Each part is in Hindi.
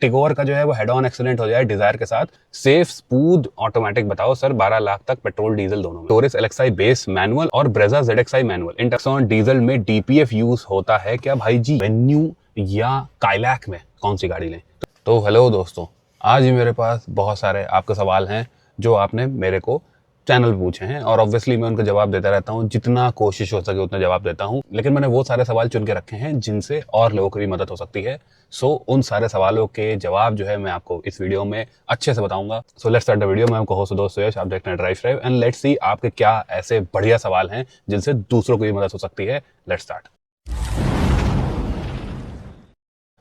टिगोर का जो है वो हेड ऑन एक्सीडेंट हो जाए डिजायर के साथ, सेफ स्मूथ ऑटोमेटिक बताओ सर 12 लाख तक पेट्रोल डीजल दोनों में। टोरस एलएक्सआई बेस मैनुअल और ब्रेजा जेडएक्सआई मैनुअल, इन टैक्सॉन डीजल में डीपीएफ यूज होता है क्या भाई जी? वेन्यू या काइलैक में कौन सी गाड़ी लें? तो हेलो दोस्तों, आज ही मेरे पास बहुत सारे आपके सवाल हैं जो आपने मेरे को चैनल पूछे हैं और ऑब्वियसली मैं उनका जवाब देता रहता हूँ, जितना कोशिश हो सके उतना जवाब देता हूँ। लेकिन मैंने वो सारे सवाल चुन के रखे हैं जिनसे और लोगों की भी मदद हो सकती है। सो उन सारे सवालों के जवाब जो है मैं आपको इस वीडियो में अच्छे से बताऊंगा। So let's start the video. मैं आपको होस्ट दोस्त सुयश, आप देखते हैं drive drive and let's see आपके क्या ऐसे बढ़िया सवाल हैं जिनसे दूसरों को भी मदद हो सकती है। Let's start.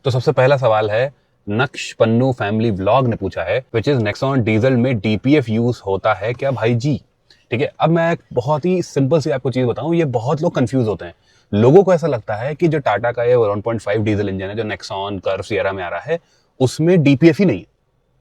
तो सबसे पहला सवाल है, नक्श पन्नू फैमिली व्लॉग ने पूछा है विच इज नेक्सॉन डीजल में डीपीएफ यूज होता है क्या भाई जी? ठीक है, अब मैं एक बहुत ही सिंपल सी आपको चीज बताऊं, ये बहुत लोग कंफ्यूज होते हैं। लोगों को ऐसा लगता है कि जो टाटा का ये 1.5 डीजल इंजन है जो नेक्सॉन कर्व सिएरा में आ रहा है उसमें डीपीएफ ही नहीं,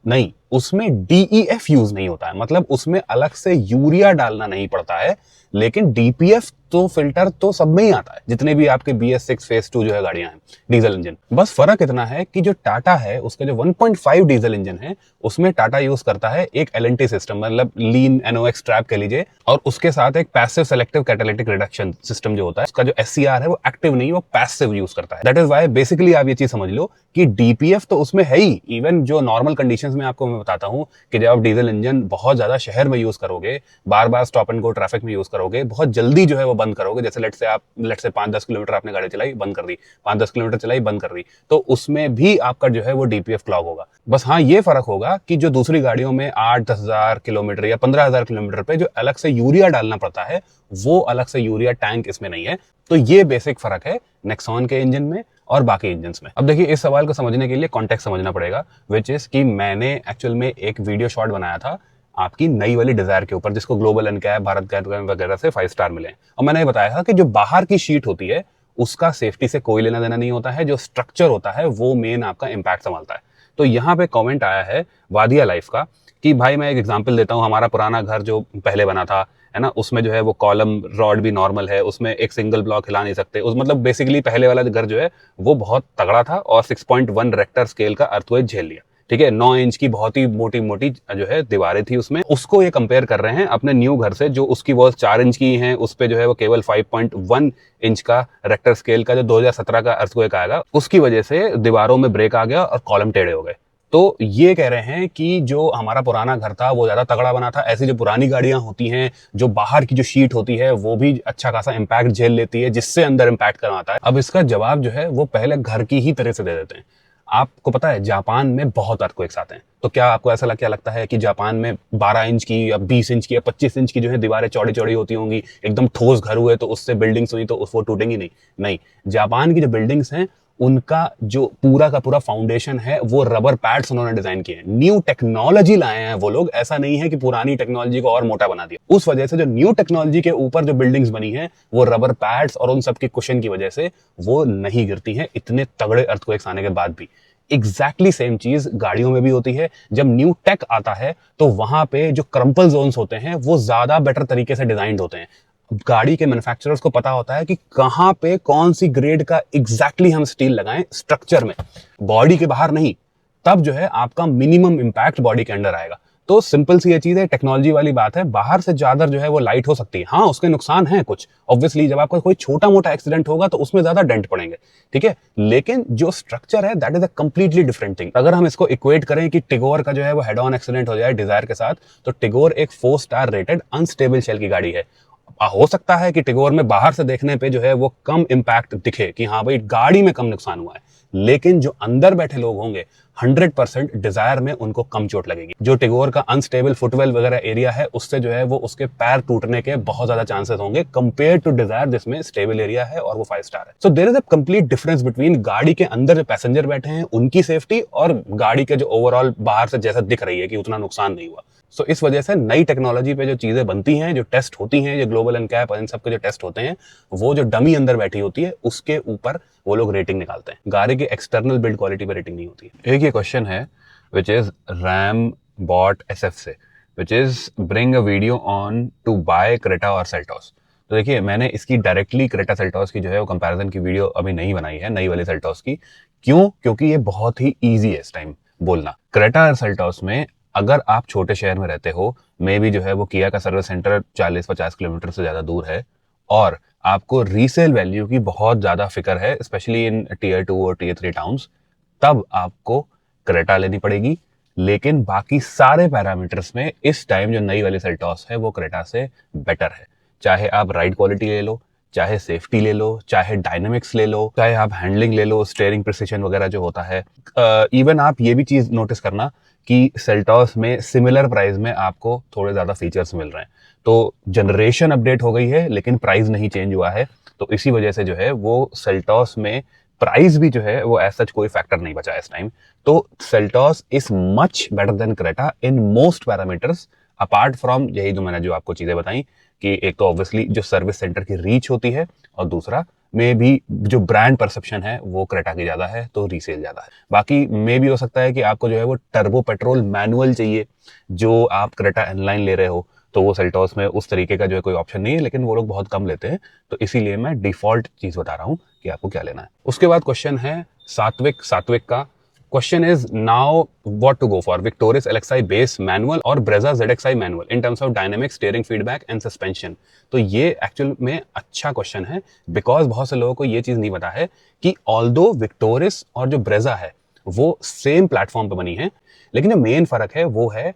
नहीं उसमें डीईएफ यूज नहीं होता है, मतलब उसमें अलग से यूरिया डालना नहीं पड़ता है। लेकिन डीपीएफ तो फिल्टर तो सब में ही आता है, जितने भी आपके BS6 फेज 2 जो है गाड़ियां हैं डीजल इंजन। बस फर्क इतना है कि जो टाटा है उसका जो 1.5 डीजल इंजन है उसमें टाटा यूज करता है एक एलएनटी सिस्टम, मतलब लीन एनओएक्स ट्रैप कह लीजिए, और उसके साथ एक passive selective catalytic reduction system जो होता है, उसका जो SCR है वो एक्टिव नहीं, वो पैसिव यूज करता है। दैट इज वाई बेसिकली आप ये चीज समझ लो कि डीपीएफ तो उसमें है ही। इवन जो नॉर्मल कंडीशंस में आपको मैं बताता हूं कि जब आप डीजल इंजन बहुत ज्यादा शहर में यूज करोगे, बार बार स्टॉप एंड गो ट्रैफिक में यूज करोगे, बहुत जल्दी जो है वो बंद करोगे, जैसे लेट से 5-10 किलोमीटर आपने गाड़ी चलाई बंद कर दी, 5-10 किलोमीटर चलाई बंद कर दी, तो उसमें भी आपका जो है वो डीपीएफ क्लॉग होगा। बस हाँ, ये फर्क होगा कि जो दूसरी गाड़ियों में 8-10 हजार किलोमीटर या 15,000 किलोमीटर पे जो अलग से यूरिया डालना पड़ता है, वो अलग से यूरिया टैंक इसमें नहीं है। तो ये बेसिक फर्क है नेक्सॉन के इंजन में और बाकी इंजन में। अब देखिए, इस सवाल को समझने के लिए कॉन्टेक्स्ट समझना पड़ेगा, विच इज कि मैंने एक्चुअल में एक वीडियो शॉट बनाया था आपकी नई वाली डिजायर के ऊपर, जिसको ग्लोबल एनकैप, भारत गैस वगैरह से 5 स्टार मिले। और मैंने ये बताया था कि जो बाहर की शीट होती है उसका सेफ्टी से कोई लेना देना नहीं होता है, जो स्ट्रक्चर होता है वो मेन आपका इंपैक्ट संभालता है। तो यहाँ पे कमेंट आया है वादिया लाइफ का कि भाई मैं एक एग्जांपल देता हूँ, हमारा पुराना घर जो पहले बना था है ना, उसमें जो है वो कॉलम रॉड भी नॉर्मल है, उसमें एक सिंगल ब्लॉक हिला नहीं सकते, उस मतलब बेसिकली पहले वाला घर जो है वो बहुत तगड़ा था और 6.1 रेक्टर स्केल का अर्थक्वेक झेल लिया। ठीक है, 9 इंच की बहुत ही मोटी मोटी जो है दीवारें थी उसमें। उसको ये कंपेयर कर रहे हैं अपने न्यू घर से, जो उसकी वॉल्स 4 इंच की हैं, उस पे जो है वो केवल 5.1 इंच का रेक्टर स्केल का जो 2017 का अर्थक्वेक आएगा, उसकी वजह से दीवारों में ब्रेक आ गया और कॉलम टेढ़े हो गए। तो ये कह रहे हैं कि जो हमारा पुराना घर था वो ज्यादा तगड़ा बना था। ऐसी जो पुरानी गाड़ियां होती हैं, जो बाहर की जो शीट होती है वो भी अच्छा खासा इंपैक्ट झेल लेती है, जिससे अंदर इंपैक्ट करवाता है। अब इसका जवाब जो है वो पहले घर की ही तरह से दे देते हैं। आपको पता है जापान में बहुत अर्थक्वेक्स आते हैं, तो क्या आपको ऐसा क्या लगता है कि जापान में 12 इंच की या 20 इंच की या 25 इंच की जो है दीवारें चौड़ी चौड़ी होती होंगी, एकदम ठोस घर हुए तो उससे बिल्डिंग्स हुई तो वो टूटेंगी नहीं? नहीं, जापान की जो बिल्डिंग्स हैं उनका जो पूरा का पूरा फाउंडेशन है वो रबर पैड्स उन्होंने डिजाइन किए हैं। न्यू टेक्नोलॉजी लाए हैं वो लोग, ऐसा नहीं है कि पुरानी टेक्नोलॉजी को और मोटा बना दिया। उस वजह से जो न्यू टेक्नोलॉजी के ऊपर जो बिल्डिंग्स बनी है वो रबर पैड्स और उन सब के कुशन की वजह से वो नहीं गिरती हैं, इतने तगड़े अर्थक्वेक्स आने के बाद भी। एग्जैक्टली सेम चीज गाड़ियों में भी होती है। जब न्यू टेक आता है तो वहां पे जो क्रम्पल जोन्स होते हैं वो ज्यादा बेटर तरीके से डिजाइंड होते हैं। गाड़ी के मैन्युफैक्चरर्स को पता होता है कि कहां पे कौन सी ग्रेड का एग्जैक्टली हम स्टील लगाएं स्ट्रक्चर में, बॉडी के बाहर नहीं। तब जो है आपका मिनिमम इंपैक्ट बॉडी के अंदर आएगा। तो सिंपल सी ये चीज है, टेक्नोलॉजी वाली बात है। बाहर से चादर जो है वो लाइट हो सकती है, हाँ उसके नुकसान हैं कुछ, ऑब्वियसली जब आपका कोई छोटा मोटा एक्सीडेंट होगा तो उसमें ज्यादा डेंट पड़ेंगे, ठीक है, लेकिन जो स्ट्रक्चर है that is a completely different thing. अगर हम इसको इक्वेट करें कि टिगोर का जो है वो हेड ऑन एक्सीडेंट हो जाए डिजायर के साथ, तो टिगोर एक 4 स्टार रेटेड अनस्टेबल शेल की गाड़ी है। हो सकता है कि टिगोर में बाहर से देखने पे जो है वो कम इंपैक्ट दिखे कि हाँ भाई गाड़ी में कम नुकसान हुआ है, लेकिन जो अंदर बैठे लोग होंगे 100% डिजायर में उनको कम चोट लगेगी। जो टिगोर का अनस्टेबल फुटवेल वगैरह एरिया है उससे जो है वो उसके पैर टूटने के बहुत ज्यादा चांसेस होंगे कंपेयर टू डिजायर जिसमें स्टेबल एरिया है और वो 5 स्टार है। So there is a complete difference between गाड़ी के अंदर जो पैसेंजर बैठे हैं उनकी सेफ्टी और गाड़ी के जो ओवरऑल बाहर से जैसा दिख रही है कि उतना नुकसान नहीं हुआ। सो इस वजह से नई टेक्नोलॉजी पे जो चीजें बनती हैं, जो टेस्ट होती हैं, जो ग्लोबल एनकैप और इन सब के जो टेस्ट होते हैं, वो जो डमी अंदर बैठी होती है उसके ऊपर वो लोग रेटिंग निकालते हैं। गाड़ी की एक्सटर्नल बिल्ड क्वालिटी पे रेटिंग नहीं होती है। एक ये क्वेश्चन है which is ram bot SF से, which is bring a video on to buy Creta और सेल्टॉस। तो देखिए, मैंने इसकी डायरेक्टली क्रेटा सेल्टॉस की जो है वो कंपैरिजन की वीडियो अभी नहीं बनाई है, नई वाली सेल्टॉस की। क्यों? क्योंकि ये बहुत ही ईजी है इस टाइम। बोलना। क्रेटा सेल्टॉस में अगर आप छोटे शहर में रहते हो, मे बी जो है वो किया का सर्विस सेंटर 40-50 किलोमीटर से ज्यादा दूर है और आपको रीसेल वैल्यू की बहुत ज्यादा फिक्र है, स्पेशली इन टीयर 2 और टीयर 3 टाउन्स, तब आपको क्रेटा लेनी पड़ेगी। लेकिन बाकी सारे पैरामीटर्स में इस टाइम जो नई वाली सेल्टॉस है वो क्रेटा से बेटर है। चाहे आप राइड क्वालिटी ले लो, चाहे सेफ्टी ले लो, चाहे डायनेमिक्स ले लो, चाहे आप हैंडलिंग ले लो, स्टीयरिंग प्रिसिशन वगैरह जो होता है। इवन आप ये भी चीज नोटिस करना कि सेल्टॉस में सिमिलर प्राइस में आपको थोड़े ज्यादा फीचर्स मिल रहे हैं। तो जनरेशन अपडेट हो गई है लेकिन प्राइस नहीं चेंज हुआ है, तो इसी वजह से जो है वो सेल्टॉस में प्राइस भी जो है वो एज सच कोई फैक्टर नहीं बचा है इस टाइम। तो Seltos is much better than Creta in most parameters, apart from यही जो मैंने जो आपको चीजें बताई कि एक तो ऑब्वियसली जो सर्विस सेंटर की रीच होती है और दूसरा मे भी जो ब्रांड परसेप्शन है वो क्रेटा की ज्यादा है तो रीसेल ज्यादा है। बाकी मे भी हो सकता है कि आपको जो है वो टर्बो पेट्रोल मैनुअल चाहिए, जो आप क्रेटा इनलाइन ले रहे हो, तो वो सेल्टॉस में उस तरीके का जो है कोई ऑप्शन नहीं है, लेकिन वो लोग बहुत कम लेते हैं, तो इसीलिए मैं डिफॉल्ट चीज बता रहा हूं कि आपको क्या लेना है। उसके बाद क्वेश्चन है सात्विक का। Question is now what to go for, Victoris LXi base manual और Brezza ZXi manual in terms of dynamic steering feedback and suspension। तो ये एक्चुअल में अच्छा क्वेश्चन है बिकॉज बहुत से लोगों को ये चीज नहीं पता है कि ऑल्दो विक्टोरिस और जो ब्रेजा है वो सेम प्लेटफॉर्म पे बनी है, लेकिन जो मेन फर्क है वो है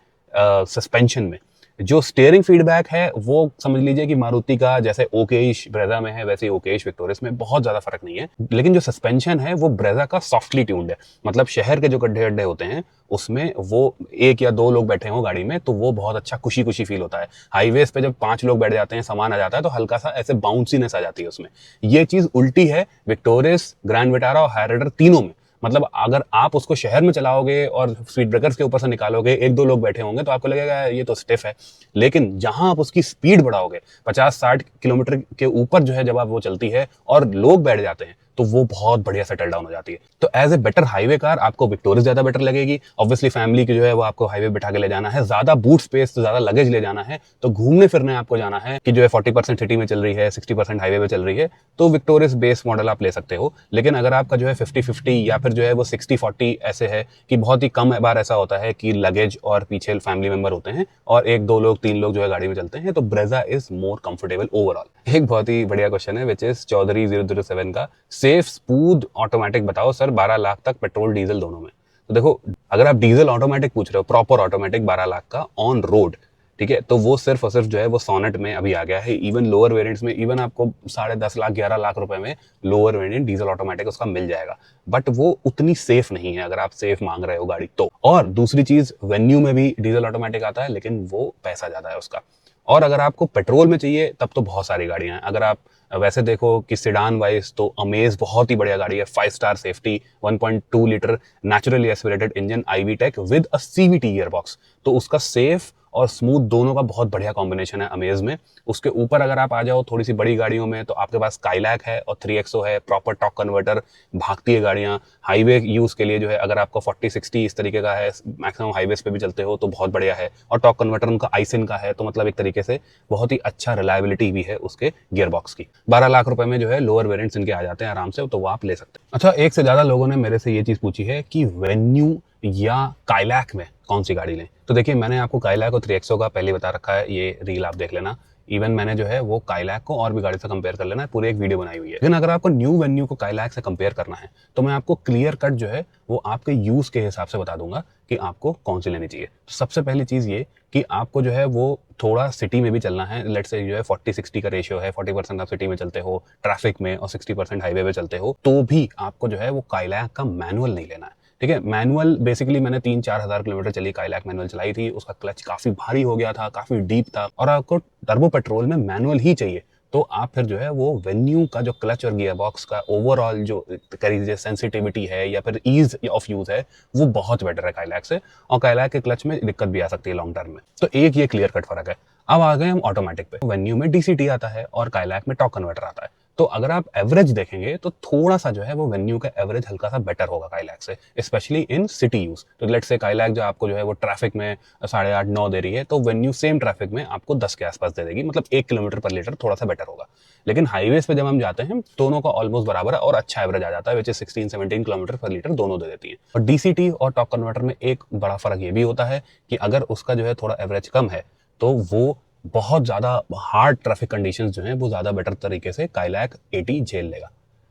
सस्पेंशन में। जो स्टीयरिंग फीडबैक है वो समझ लीजिए कि मारुति का जैसे ओकेश ब्रेजा में है वैसे ओकेश विक्टोरिस में बहुत ज्यादा फर्क नहीं है, लेकिन जो सस्पेंशन है वो ब्रेजा का सॉफ्टली ट्यून्ड है। मतलब शहर के जो गड्ढे गड्ढे होते हैं उसमें वो 1 या 2 लोग बैठे हो गाड़ी में तो वो बहुत अच्छा खुशी खुशी फील होता है। हाईवेज पे जब 5 लोग बैठ जाते हैं, सामान आ जाता है, तो हल्का सा ऐसे बाउंसीनेस आ जाती है उसमें। ये चीज उल्टी है विक्टोरिस, ग्रैंड विटारा और हाइराइडर तीनों में। मतलब अगर आप उसको शहर में चलाओगे और स्पीड ब्रेकर्स के ऊपर से निकालोगे, 1-2 लोग बैठे होंगे तो आपको लगेगा ये तो स्टिफ है, लेकिन जहां आप उसकी स्पीड बढ़ाओगे 50-60 किलोमीटर के ऊपर जो है जब आप वो चलती है और लोग बैठ जाते हैं तो वो बहुत बढ़िया सेटल डाउन हो जाती है। तो as a better highway car आपको विक्टोरिस ज्यादा बेटर लगेगी। ऑब्वियसली फैमिली की जो है वो आपको हाईवे बिठा के ले जाना है, ज्यादा बूट स्पेस, ज्यादा लगेज ले जाना है, तो घूमने फिरने आपको जाना है कि जो है 40% सिटी में चल रही है, 60% हाईवे पे चल रही है, तो विक्टोरिस बेस मॉडल आप ले सकते हो। लेकिन अगर आपका जो है 50-50 या फिर जो है वो 60-40 ऐसे है कि बहुत ही कम बार ऐसा होता है कि लगेज और पीछे फैमिली मेंबर होते हैं और 1-2 लोग 3 लोग जो है गाड़ी में चलते हैं, तो Brezza is more comfortable overall. एक बहुत ही बढ़िया क्वेश्चन है विच इज चौधरी 007 का, सेफ स्मूथ ऑटोमेटिक बताओ सर 12 लाख तक पेट्रोल डीजल दोनों में। तो देखो, अगर आप डीजल ऑटोमेटिक पूछ रहे हो, प्रॉपर ऑटोमेटिक 12 लाख का ऑन रोड, ठीक है, तो वो सिर्फ और सिर्फ जो है वो सोनेट में अभी आ गया है। इवन लोअर वेरिएंट्स में इवन आपको 10.5 लाख 11 लाख रुपए में लोअर वेरिएंट डीजल ऑटोमेटिक उसका मिल जाएगा, बट वो उतनी सेफ नहीं है अगर आप सेफ मांग रहे हो गाड़ी तो। और दूसरी चीज, वेन्यू में भी डीजल ऑटोमेटिक आता है लेकिन वो पैसा ज्यादा है उसका। और अगर आपको पेट्रोल में चाहिए तब तो बहुत सारी गाड़ियां हैं। अगर आप वैसे देखो कि सेडान वाइज तो अमेज बहुत ही बढ़िया गाड़ी है, 5 star safety, 1.2 litre naturally aspirated engine iVTEC with a CVT gear box, तो उसका सेफ और स्मूथ दोनों का बहुत बढ़िया कॉम्बिनेशन है अमेज में। उसके ऊपर अगर आप आ जाओ थोड़ी सी बड़ी गाड़ियों में तो आपके पास स्काईलैक है और 3XO है, प्रॉपर टॉर्क कन्वर्टर, भागती है गाड़ियां। हाईवे यूज के लिए जो है अगर आपको 40-60 इस तरीके का है, मैक्सिमम हाईवेज पे भी चलते हो तो बहुत बढ़िया है। और टॉर्क कन्वर्टर उनका आइसिन का है, तो मतलब एक तरीके से बहुत ही अच्छा रिलायबिलिटी भी है उसके गियर बॉक्स की। 12 लाख रुपए में जो है लोअर वेरिएंट्स इनके आ जाते हैं आराम से, तो वो आप ले सकते हैं। अच्छा, एक से ज्यादा लोगों ने मेरे से ये चीज पूछी है कि वेन्यू या काइलैक में कौन सी गाड़ी लें। तो देखिए, मैंने आपको काइलैक और 3XO का पहले बता रखा है, ये रील आप देख लेना। इवन मैंने जो है वो काइलैक को और भी गाड़ी से कंपेयर कर लेना है, पूरी एक वीडियो बनाई हुई है। लेकिन अगर आपको न्यू वेन्यू को काइलैक से कंपेयर करना है तो मैं आपको क्लियर कट जो है वो आपके यूज के हिसाब से बता दूंगा कि आपको कौन सी लेनी चाहिए। तो सबसे पहली चीज ये कि आपको जो है वो थोड़ा सिटी में भी चलना है। लेट्स से जो है 40-60 का रेशियो है, 40% आप सिटी में चलते हो ट्रैफिक में और 60% हाईवे पे चलते हो, तो भी आपको जो है वो काइलैक का मैनुअल नहीं लेना है। ठीक है, मैनुअल बेसिकली मैंने 3-4 हज़ार किलोमीटर चली काइलैक मैनुअल चलाई थी, उसका क्लच काफी भारी हो गया था, काफी डीप था, और आपको टर्बो पेट्रोल में मैनुअल ही चाहिए तो आप फिर जो है वो वेन्यू का जो क्लच और गियर बॉक्स का ओवरऑल जो करीजिए सेंसिटिविटी है या फिर ईज ऑफ यूज है वो बहुत बेटर है काइलैक से, और काइलैक के क्लच में दिक्कत भी आ सकती है लॉन्ग टर्म में। तो एक ये क्लियर कट फर्क है। अब आ गए हम ऑटोमेटिक पे। वेन्यू में DCT आता है और काइलैक में टॉर्क कन्वर्टर आता है। तो अगर आप एवरेज देखेंगे तो थोड़ा सा जो है वो वेन्यू का एवरेज हल्का सा बेटर होगा काइलैक से, स्पेशली इन सिटी यूज। तो लेट्स से काइलैक जो आपको जो है वो ट्रैफिक में 8.5-9 दे रही है, तो वेन्यू सेम ट्रैफिक में आपको 10 के आसपास दे देगी, मतलब 1 किलोमीटर पर लीटर थोड़ा सा बेटर होगा। लेकिन हाईवेज पे जब हम जाते हैं दोनों का ऑलमोस्ट बराबर है और अच्छा एवरेज आ जाता है, विच इज 16-17 किलोमीटर पर लीटर दोनों दे देती है। और डीसीटी और टॉर्क कन्वर्टर में एक बड़ा फर्क ये भी होता है कि अगर उसका जो है थोड़ा एवरेज कम है तो वो बहुत ज्यादा हार्ड ट्रैफिक कंडीशंस जो हैं वो ज्यादा बेटर तरीके से काइलैक 80 झेल लेगा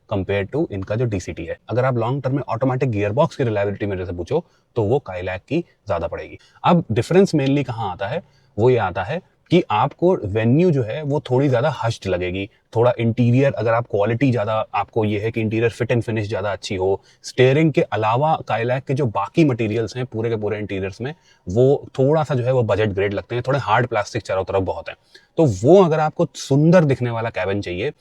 कंपेयर टू इनका जो डीसीटी है। अगर आप लॉन्ग टर्म में ऑटोमेटिक गियर बॉक्स की रिलायबिलिटी मेरे से पूछो तो वो काइलैक की ज्यादा पड़ेगी। अब डिफरेंस मेनली कहाँ आता है, वो ये आता है कि आपको वेन्यू जो है वो थोड़ी ज्यादा हश्ड लगेगी, थोड़ा इंटीरियर अगर आप क्वालिटी ज्यादा आपको ये है कि इंटीरियर फिट एंड फिनिश ज्यादा अच्छी हो, स्टीयरिंग के अलावा काइलैक के जो बाकी मटेरियल्स हैं पूरे के पूरे इंटीरियर्स में वो थोड़ा सा जो है वो बजट ग्रेड लगते हैं, थोड़े हार्ड प्लास्टिक चारों तरफ बहुत है। तो वो अगर आपको सुंदर दिखने वाला कैबिन चाहिए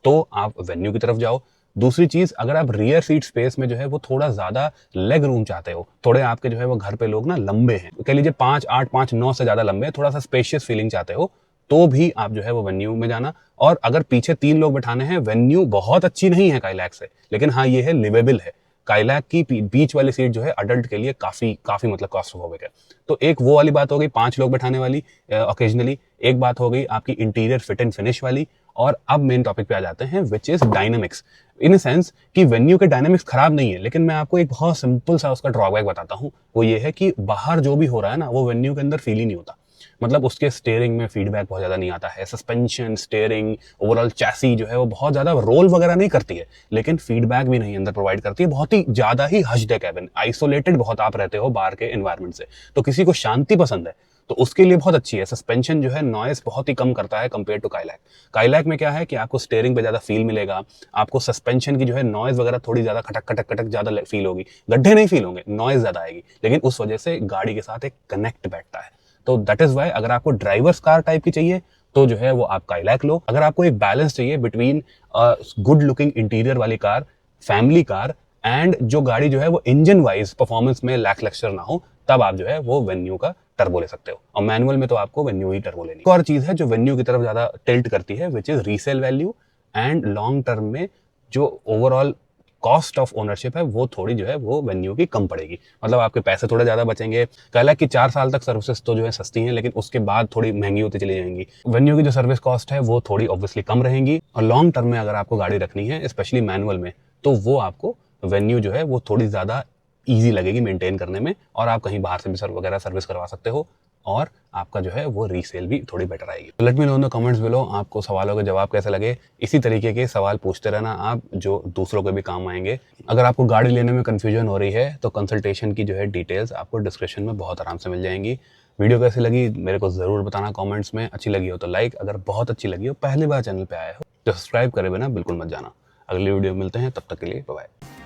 तो आप वेन्यू की तरफ जाओ। दूसरी चीज, अगर आप रियर सीट स्पेस में जो है वो थोड़ा ज्यादा लेग रूम चाहते हो, थोड़े आपके जो है वो घर पे लोग ना लंबे हैं, कह लीजिए 5'8", 5'9" से ज्यादा लंबे हैं, थोड़ा सा स्पेशियस फीलिंग चाहते हो तो भी आप जो है वो वेन्यू में जाना। और अगर पीछे 3 लोग बैठाने हैं, वेन्यू बहुत अच्छी नहीं है काइलैक से, लेकिन हाँ ये है लिवेबल है। काइलैक की बीच वाली सीट जो है अडल्ट के लिए काफी काफी मतलब क्लॉस्ट्रोफोबिक है। तो एक वो वाली बात हो गई 5 लोग बैठाने वाली ओकेजनली, एक बात हो गई आपकी इंटीरियर फिट एंड फिनिश वाली। और अब मेन टॉपिक पे आ जाते हैं which is dynamics. In sense कि वेन्यू के डायनामिक्स खराब नहीं है, लेकिन मैं आपको एक बहुत सिंपल सा उसका ड्रॉबैक बताता हूँ। वो ये है कि बाहर जो भी हो रहा है ना वो वेन्यू के अंदर फील ही नहीं होता। मतलब उसके स्टीयरिंग में फीडबैक बहुत ज्यादा नहीं आता है, सस्पेंशन, स्टीयरिंग, ओवरऑल चैसी जो है वो बहुत ज्यादा रोल वगैरह नहीं करती है, लेकिन फीडबैक भी नहीं अंदर प्रोवाइड करती है। बहुत ही ज्यादा ही हश्ड है कैबिन, आइसोलेटेड बहुत आप रहते हो बाहर के एनवायरमेंट से। तो किसी को शांति पसंद है तो उसके लिए बहुत अच्छी है। सस्पेंशन जो है नॉइस बहुत ही कम करता है कंपेयर टू काइलैक। काइलैक में क्या है कि आपको स्टीयरिंग पे ज्यादा फील मिलेगा, आपको सस्पेंशन की जो है नॉइस वगैरह थोड़ी ज्यादा खटक खटक खटक ज्यादा फील होगी, गड्ढे नहीं फील होंगे, नॉइस ज्यादा आएगी, लेकिन उस वजह से गाड़ी के साथ एक कनेक्ट बैठता है। तो दैट इज वाई अगर आपको ड्राइवर्स कार टाइप की चाहिए तो जो है वो आप काइलैक लो। अगर आपको एक बैलेंस चाहिए बिटवीन गुड लुकिंग इंटीरियर वाली कार, फैमिली कार एंड जो गाड़ी जो है वो इंजन वाइज परफॉर्मेंस में लैकलस्टर ना हो, तब आप जो है वो वेन्यू का टर्बो ले सकते हो। और मैनुअल में तो आपको वेन्यू ही टर्बो लेनी। एक और चीज है जो वेन्यू की तरफ ज्यादा टिल्ट करती है which is resale value and long term में जो ओवरऑल कॉस्ट ऑफ ओनरशिप है वो थोड़ी जो है वो वेन्यू की कम पड़ेगी, मतलब आपके पैसे थोड़े ज्यादा बचेंगे। कहला कि 4 साल तक सर्विसेज तो जो है सस्ती हैं, लेकिन उसके बाद थोड़ी महंगी होती चली जाएंगी। वेन्यू की जो सर्विस कॉस्ट है वो थोड़ी ऑब्वियसली कम रहेंगी। और लॉन्ग टर्म में अगर आपको गाड़ी रखनी है स्पेशली मैनुअल में, तो वो आपको वेन्यू जो है वो थोड़ी ज्यादा ईजी लगेगी मेंटेन करने में, और आप कहीं बाहर से भी वगैरह सर्विस करवा सकते हो, और आपका जो है वो रीसेल भी थोड़ी बेटर आएगी। Let me know in the comments below आपको सवालों के जवाब कैसे लगे। इसी तरीके के सवाल पूछते रहना आप, जो दूसरों के भी काम आएंगे। अगर आपको गाड़ी लेने में कंफ्यूजन हो रही है तो कंसल्टेशन की जो है डिटेल्स आपको डिस्क्रिप्शन में बहुत आराम से मिल जाएंगी। वीडियो कैसी लगी मेरे को जरूर बताना कमेंट्स में। अच्छी लगी हो तो लाइक, अगर बहुत अच्छी लगी हो, पहली बार चैनल पे आए हो तो सब्सक्राइब करे बिना बिल्कुल मत जाना। अगली वीडियो मिलते हैं, तब तक के लिए बाय बाय।